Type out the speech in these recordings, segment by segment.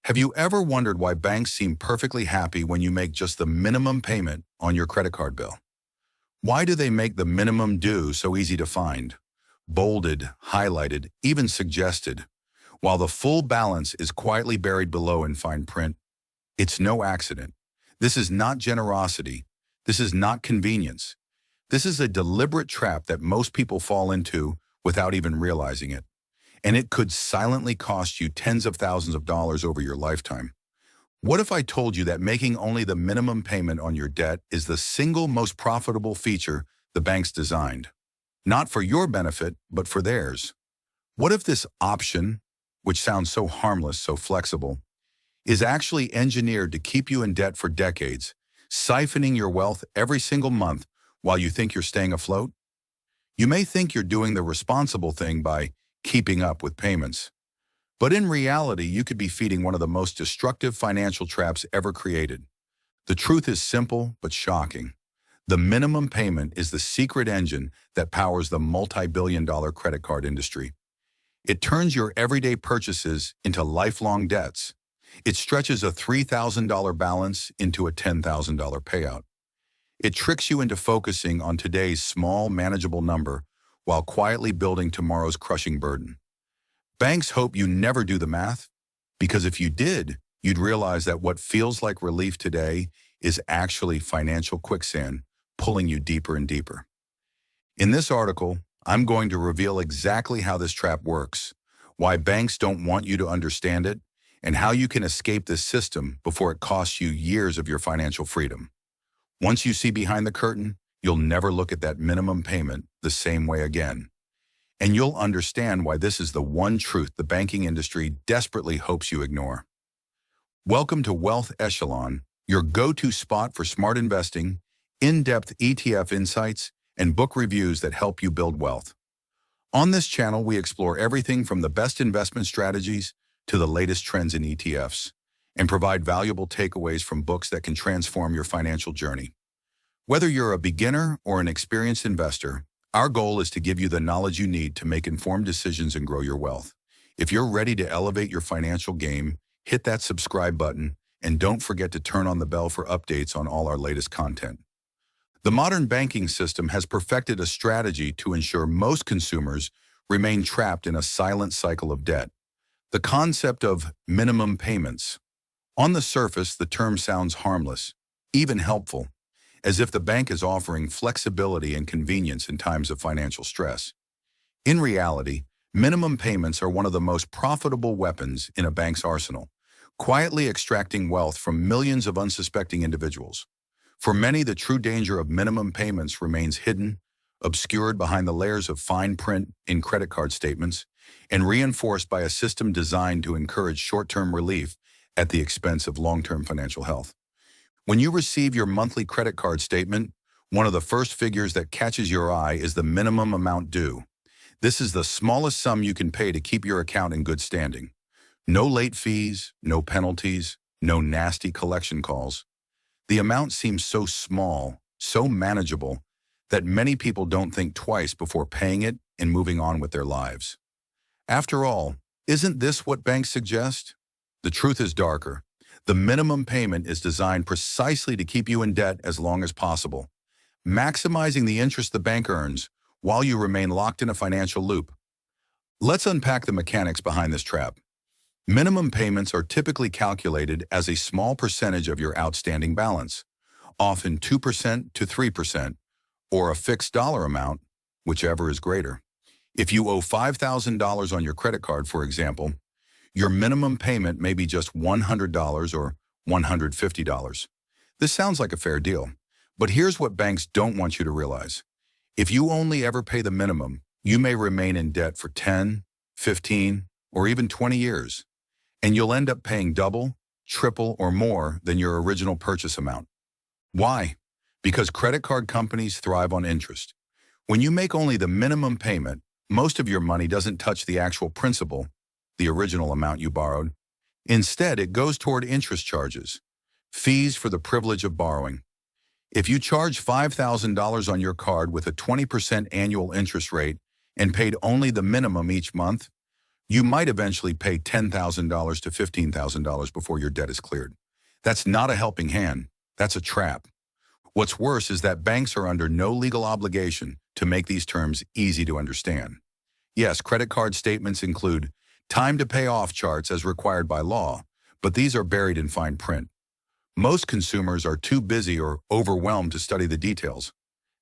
Have you ever wondered why banks seem perfectly happy when you make just the minimum payment on your credit card bill? Why do they make the minimum due so easy to find? Bolded, highlighted, even suggested, while the full balance is quietly buried below in fine print? It's no accident. This is not generosity. This is not convenience. This is a deliberate trap that most people fall into without even realizing it. And it could silently cost you tens of thousands of dollars over your lifetime. What if I told you that making only the minimum payment on your debt is the single most profitable feature the banks designed? Not for your benefit, but for theirs. What if this option, which sounds so harmless, so flexible, is actually engineered to keep you in debt for decades, siphoning your wealth every single month while you think you're staying afloat? You may think you're doing the responsible thing by keeping up with payments. But in reality, you could be feeding one of the most destructive financial traps ever created. The truth is simple but shocking. The minimum payment is the secret engine that powers the multi-billion-dollar credit card industry. It turns your everyday purchases into lifelong debts. It stretches a $3,000 balance into a $10,000 payout. It tricks you into focusing on today's small, manageable number while quietly building tomorrow's crushing burden. Banks hope you never do the math, because if you did, you'd realize that what feels like relief today is actually financial quicksand, pulling you deeper and deeper. In this article, I'm going to reveal exactly how this trap works, why banks don't want you to understand it, and how you can escape this system before it costs you years of your financial freedom. Once you see behind the curtain, you'll never look at that minimum payment the same way again. And you'll understand why this is the one truth the banking industry desperately hopes you ignore. Welcome to Wealth Echelon, your go-to spot for smart investing, in-depth ETF insights, and book reviews that help you build wealth. On this channel, we explore everything from the best investment strategies to the latest trends in ETFs, and provide valuable takeaways from books that can transform your financial journey. Whether you're a beginner or an experienced investor, our goal is to give you the knowledge you need to make informed decisions and grow your wealth. If you're ready to elevate your financial game, hit that subscribe button and don't forget to turn on the bell for updates on all our latest content. The modern banking system has perfected a strategy to ensure most consumers remain trapped in a silent cycle of debt. The concept of minimum payments. On the surface, the term sounds harmless, even helpful, as if the bank is offering flexibility and convenience in times of financial stress. In reality, minimum payments are one of the most profitable weapons in a bank's arsenal, quietly extracting wealth from millions of unsuspecting individuals. For many, the true danger of minimum payments remains hidden, obscured behind the layers of fine print in credit card statements, and reinforced by a system designed to encourage short-term relief at the expense of long-term financial health. When you receive your monthly credit card statement, one of the first figures that catches your eye is the minimum amount due. This is the smallest sum you can pay to keep your account in good standing. No late fees, no penalties, no nasty collection calls. The amount seems so small, so manageable, that many people don't think twice before paying it and moving on with their lives. After all, isn't this what banks suggest? The truth is darker. The minimum payment is designed precisely to keep you in debt as long as possible, maximizing the interest the bank earns while you remain locked in a financial loop. Let's unpack the mechanics behind this trap. Minimum payments are typically calculated as a small percentage of your outstanding balance, often 2% to 3%, or a fixed dollar amount, whichever is greater. If you owe $5,000 on your credit card, for example, your minimum payment may be just $100 or $150. This sounds like a fair deal, but here's what banks don't want you to realize. If you only ever pay the minimum, you may remain in debt for 10, 15, or even 20 years, and you'll end up paying double, triple, or more than your original purchase amount. Why? Because credit card companies thrive on interest. When you make only the minimum payment, most of your money doesn't touch the actual principal, the original amount you borrowed. Instead, it goes toward interest charges, fees for the privilege of borrowing. If you charge $5,000 on your card with a 20% annual interest rate and paid only the minimum each month, You might eventually pay $10,000 to $15,000 before your debt is cleared. That's not a helping hand. That's a trap. What's worse is that banks are under no legal obligation to make these terms easy to understand. Yes, credit card statements include time to pay off charts as required by law, but these are buried in fine print. Most consumers are too busy or overwhelmed to study the details.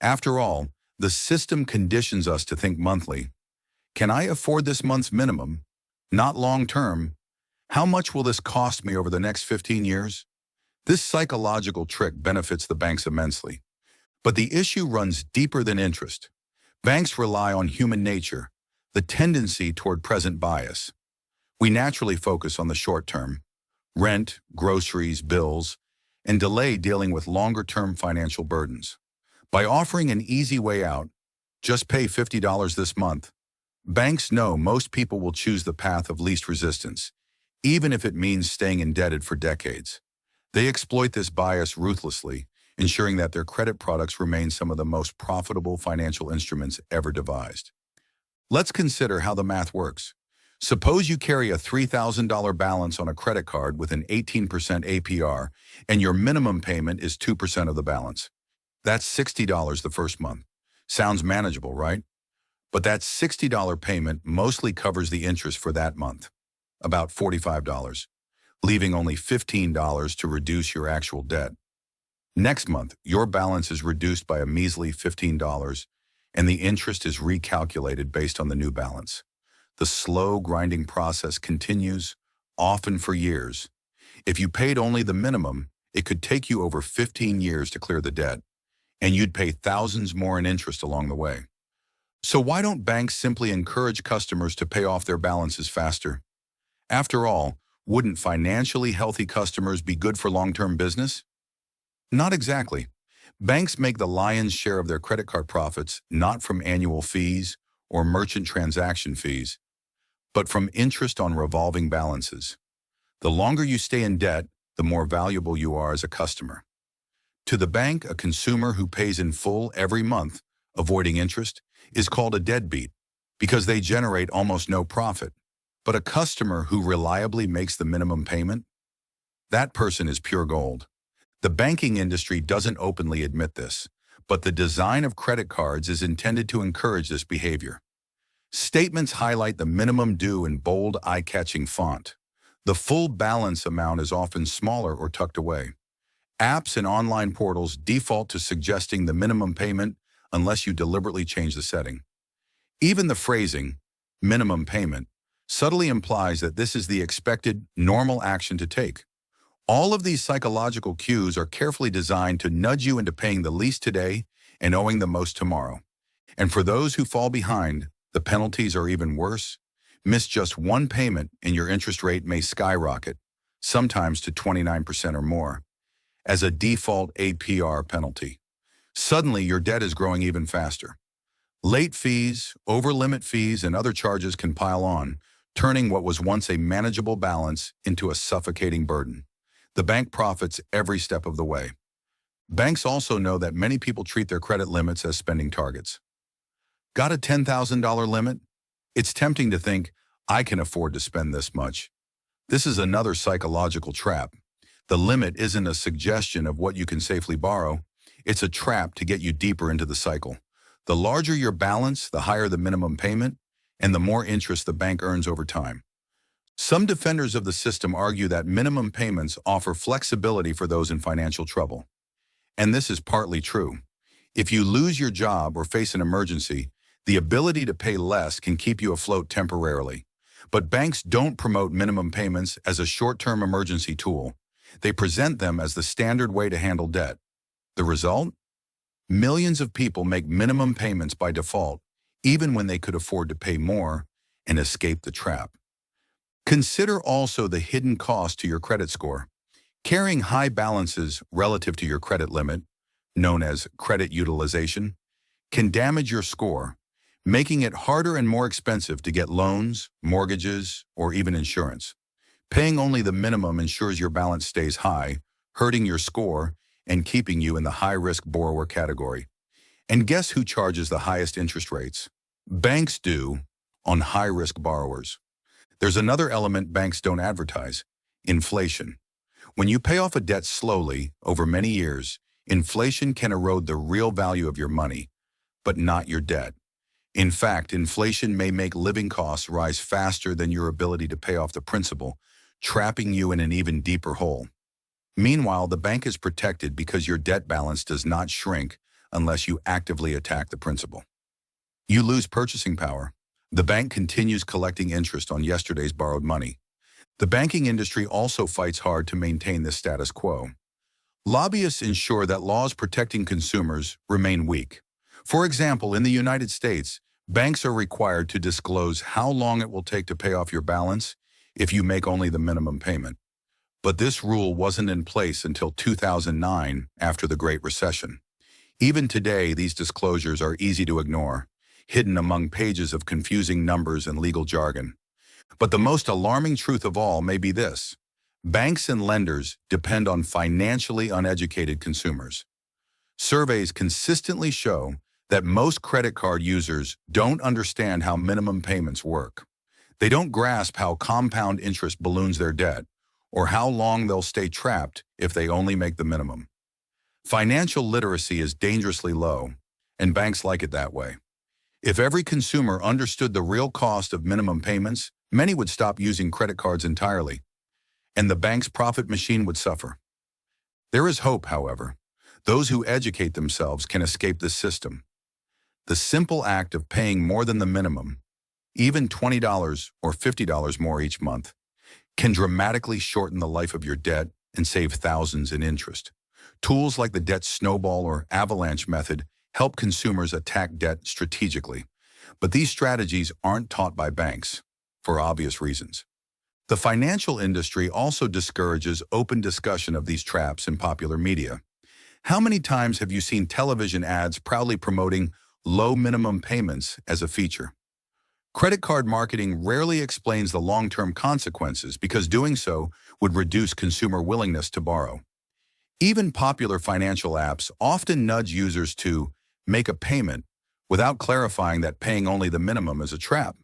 After all, the system conditions us to think monthly. Can I afford this month's minimum? Not long term. How much will this cost me over the next 15 years? This psychological trick benefits the banks immensely. But the issue runs deeper than interest. Banks rely on human nature, the tendency toward present bias. We naturally focus on the short term, rent, groceries, bills, and delay dealing with longer-term financial burdens. By offering an easy way out, just pay $50 this month, banks know most people will choose the path of least resistance, even if it means staying indebted for decades. They exploit this bias ruthlessly, ensuring that their credit products remain some of the most profitable financial instruments ever devised. Let's consider how the math works. Suppose you carry a $3,000 balance on a credit card with an 18% APR, and your minimum payment is 2% of the balance. That's $60 the first month. Sounds manageable, right? But that $60 payment mostly covers the interest for that month, about $45, leaving only $15 to reduce your actual debt. Next month, your balance is reduced by a measly $15, and the interest is recalculated based on the new balance. The slow grinding process continues, often for years. If you paid only the minimum, it could take you over 15 years to clear the debt, and you'd pay thousands more in interest along the way. So why don't banks simply encourage customers to pay off their balances faster? After all, wouldn't financially healthy customers be good for long-term business? Not exactly. Banks make the lion's share of their credit card profits not from annual fees or merchant transaction fees, but from interest on revolving balances. The longer you stay in debt, the more valuable you are as a customer. To the bank, a consumer who pays in full every month, avoiding interest, is called a deadbeat because they generate almost no profit. But a customer who reliably makes the minimum payment, that person is pure gold. The banking industry doesn't openly admit this, but the design of credit cards is intended to encourage this behavior. Statements highlight the minimum due in bold, eye-catching font. The full balance amount is often smaller or tucked away. Apps and online portals default to suggesting the minimum payment unless you deliberately change the setting. Even the phrasing, minimum payment, subtly implies that this is the expected, normal action to take. All of these psychological cues are carefully designed to nudge you into paying the least today and owing the most tomorrow. And for those who fall behind, the penalties are even worse. Miss just one payment and your interest rate may skyrocket, sometimes to 29% or more, as a default APR penalty. Suddenly, your debt is growing even faster. Late fees, over-limit fees, and other charges can pile on, turning what was once a manageable balance into a suffocating burden. The bank profits every step of the way. Banks also know that many people treat their credit limits as spending targets. Got a $10,000 limit? It's tempting to think, I can afford to spend this much. This is another psychological trap. The limit isn't a suggestion of what you can safely borrow. It's a trap to get you deeper into the cycle. The larger your balance, the higher the minimum payment, and the more interest the bank earns over time. Some defenders of the system argue that minimum payments offer flexibility for those in financial trouble. And this is partly true. If you lose your job or face an emergency, the ability to pay less can keep you afloat temporarily. But banks don't promote minimum payments as a short-term emergency tool. They present them as the standard way to handle debt. The result? Millions of people make minimum payments by default, even when they could afford to pay more and escape the trap. Consider also the hidden cost to your credit score. Carrying high balances relative to your credit limit, known as credit utilization, can damage your score, making it harder and more expensive to get loans, mortgages, or even insurance. Paying only the minimum ensures your balance stays high, hurting your score and keeping you in the high-risk borrower category. And guess who charges the highest interest rates? Banks do, on high-risk borrowers. There's another element banks don't advertise: inflation. When you pay off a debt slowly over many years, inflation can erode the real value of your money, but not your debt. In fact, inflation may make living costs rise faster than your ability to pay off the principal, trapping you in an even deeper hole. Meanwhile, the bank is protected because your debt balance does not shrink unless you actively attack the principal. You lose purchasing power. The bank continues collecting interest on yesterday's borrowed money. The banking industry also fights hard to maintain this status quo. Lobbyists ensure that laws protecting consumers remain weak. For example, in the United States, banks are required to disclose how long it will take to pay off your balance if you make only the minimum payment. But this rule wasn't in place until 2009, after the Great Recession. Even today, these disclosures are easy to ignore, hidden among pages of confusing numbers and legal jargon. But the most alarming truth of all may be this: banks and lenders depend on financially uneducated consumers. Surveys consistently show that most credit card users don't understand how minimum payments work. They don't grasp how compound interest balloons their debt, or how long they'll stay trapped if they only make the minimum. Financial literacy is dangerously low, and banks like it that way. If every consumer understood the real cost of minimum payments, many would stop using credit cards entirely, and the bank's profit machine would suffer. There is hope, however. Those who educate themselves can escape this system. The simple act of paying more than the minimum, even $20 or $50 more each month, can dramatically shorten the life of your debt and save thousands in interest. Tools like the debt snowball or avalanche method help consumers attack debt strategically. But these strategies aren't taught by banks, for obvious reasons. The financial industry also discourages open discussion of these traps in popular media. How many times have you seen television ads proudly promoting low minimum payments as a feature? Credit card marketing rarely explains the long-term consequences because doing so would reduce consumer willingness to borrow. Even popular financial apps often nudge users to make a payment without clarifying that paying only the minimum is a trap.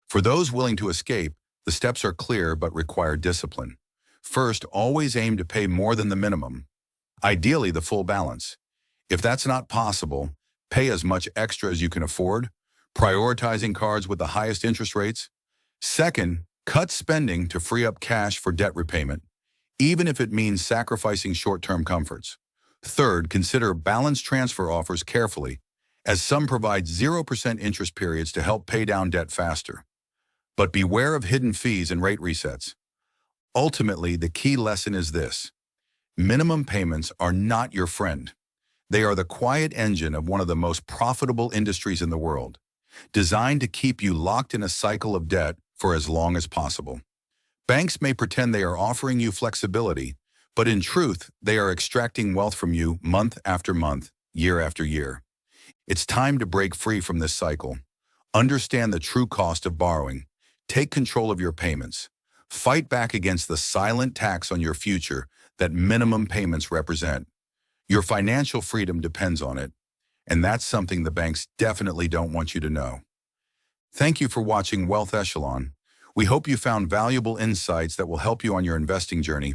For those willing to escape, the steps are clear but require discipline. First, always aim to pay more than the minimum, ideally the full balance. If that's not possible, pay as much extra as you can afford, prioritizing cards with the highest interest rates. Second, cut spending to free up cash for debt repayment, even if it means sacrificing short-term comforts. Third, consider balance transfer offers carefully, as some provide 0% interest periods to help pay down debt faster. But beware of hidden fees and rate resets. Ultimately, the key lesson is this: minimum payments are not your friend. They are the quiet engine of one of the most profitable industries in the world, designed to keep you locked in a cycle of debt for as long as possible. Banks may pretend they are offering you flexibility, but in truth, they are extracting wealth from you month after month, year after year. It's time to break free from this cycle. Understand the true cost of borrowing. Take control of your payments. Fight back against the silent tax on your future that minimum payments represent. Your financial freedom depends on it, and that's something the banks definitely don't want you to know. Thank you for watching Wealth Echelon. We hope you found valuable insights that will help you on your investing journey.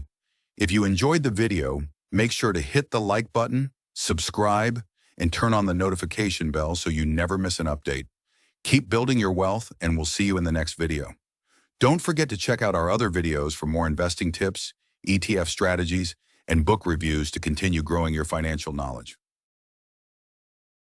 If you enjoyed the video, make sure to hit the like button, subscribe, and turn on the notification bell so you never miss an update. Keep building your wealth, and we'll see you in the next video. Don't forget to check out our other videos for more investing tips, ETF strategies, and book reviews to continue growing your financial knowledge.